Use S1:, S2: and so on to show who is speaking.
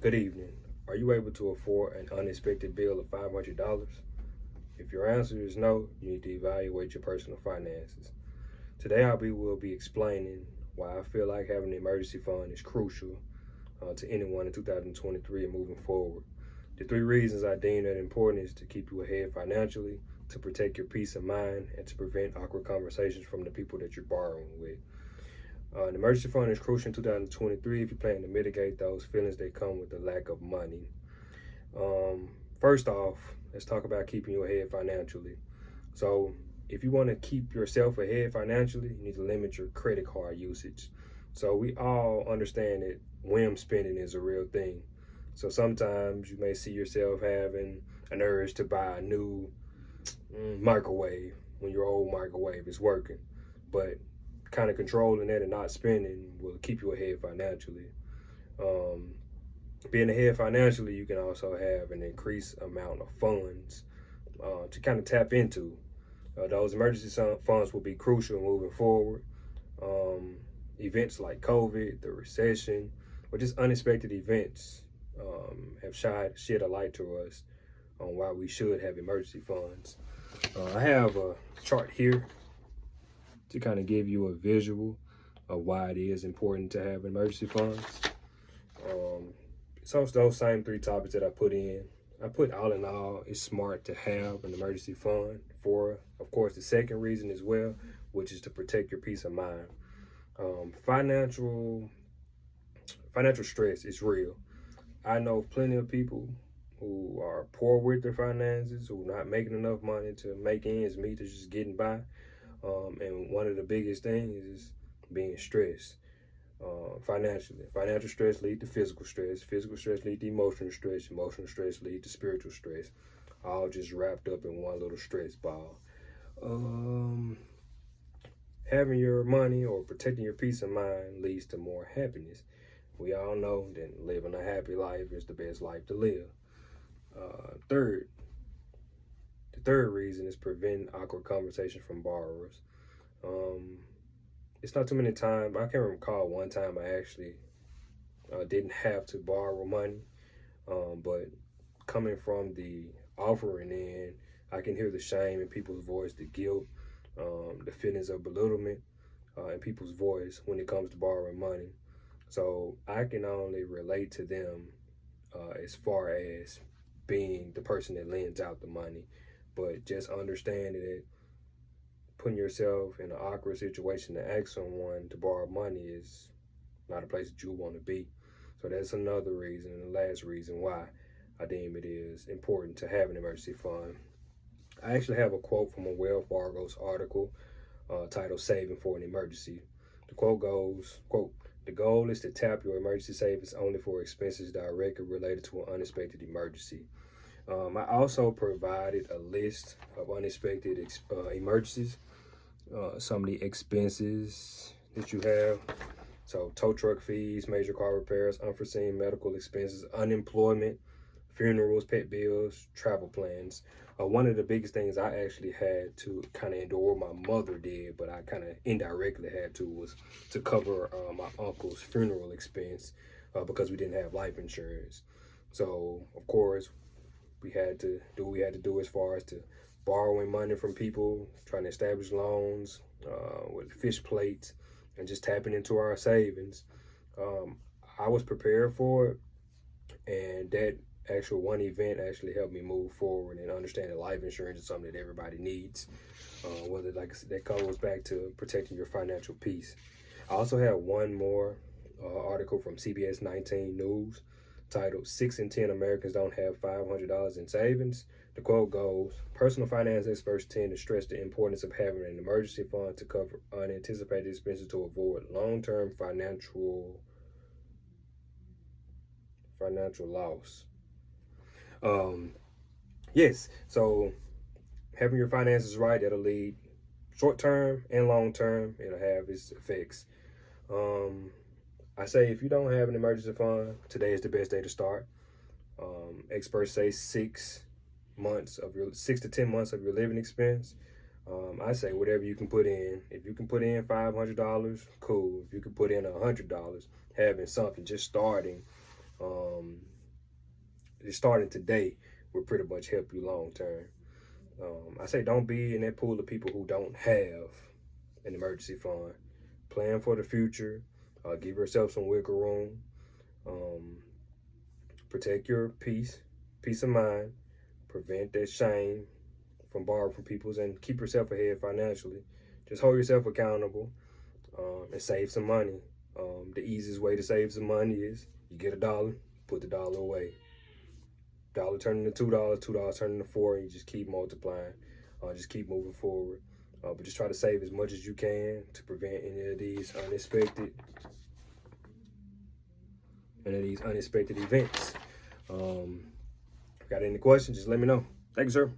S1: Good evening. Are you able to afford an unexpected bill of $500? If your answer is no, you need to evaluate your personal finances. Today will be explaining why I feel like having an emergency fund is crucial to anyone in 2023 and moving forward. The three reasons I deem that important is to keep you ahead financially, to protect your peace of mind, and to prevent awkward conversations from the people that you're borrowing with. An emergency fund is crucial in 2023 if you plan to mitigate those feelings that come with the lack of money. First off, let's talk about keeping you ahead financially. So if you want to keep yourself ahead financially, you need to limit your credit card usage. So we all understand that whim spending is a real thing. So sometimes you may see yourself having an urge to buy a new microwave when your old microwave is working. But kind of controlling that and not spending will keep you ahead financially. Being ahead financially, you can also have an increased amount of funds to kind of tap into. Those emergency funds will be crucial moving forward. Events like COVID, the recession, or just unexpected events have shed a light to us on why we should have emergency funds. I have a chart here to kind of give you a visual of why it is important to have emergency funds. So those same three topics that I put in. I put all in all, it's smart to have an emergency fund for, of course, the second reason as well, which is to protect your peace of mind. Financial stress is real. I know plenty of people who are poor with their finances, who are not making enough money to make ends meet, they're just getting by. And one of the biggest things is being stressed financially. Financial stress leads to physical stress leads to emotional stress leads to spiritual stress, all just wrapped up in one little stress ball. Having your money or protecting your peace of mind leads to more happiness. We all know that living a happy life is the best life to live. The third reason is preventing awkward conversations from borrowers. It's not too many times. I can't recall one time I actually didn't have to borrow money, but coming from the offering end, I can hear the shame in people's voice, the guilt, the feelings of belittlement in people's voice when it comes to borrowing money. So I can only relate to them as far as being the person that lends out the money, but just understanding that putting yourself in an awkward situation to ask someone to borrow money is not a place that you want to be. So that's another reason, and the last reason why I deem it is important to have an emergency fund. I actually have a quote from a Wells Fargo's article titled "Saving for an Emergency." The quote goes, quote, "The goal is to tap your emergency savings only for expenses directly related to an unexpected emergency." I also provided a list of unexpected emergencies, some of the expenses that you have. So tow truck fees, major car repairs, unforeseen medical expenses, unemployment, funerals, pet bills, travel plans. One of the biggest things I actually had to kind of endure, my mother did, but I kind of indirectly had to, was to cover my uncle's funeral expense because we didn't have life insurance. So, of course, we had to do what we had to do as far as to borrowing money from people, trying to establish loans with fish plates, and just tapping into our savings. I was prepared for it, and that actual one event actually helped me move forward and understand that life insurance is something that everybody needs. Whether, like I said, that goes back to protecting your financial peace. I also have one more article from CBS 19 News titled "6 in 10 Americans Don't Have $500 in Savings." The quote goes, "Personal finance experts tend to stress the importance of having an emergency fund to cover unanticipated expenses to avoid long-term financial loss." Yes, so having your finances right, that'll lead short-term and long-term. It'll have its effects. I say if you don't have an emergency fund, today is the best day to start. Experts say 6 to 10 months of your living expense. I say whatever you can put in. If you can put in $500, cool. If you can put in $100, having something, just starting just starting today will pretty much help you long term. I say don't be in that pool of people who don't have an emergency fund. Plan for the future. Give yourself some wiggle room. Protect your peace of mind. Prevent that shame from borrowing from people, and keep yourself ahead financially. Just hold yourself accountable, and save some money. The easiest way to save some money is you get $1, put the dollar away. Dollar turning to $2, $2 turning to $4, and you just keep multiplying. Just keep moving forward. But just try to save as much as you can to prevent any of these unexpected events. Got any questions? Just let me know. Thank you, sir.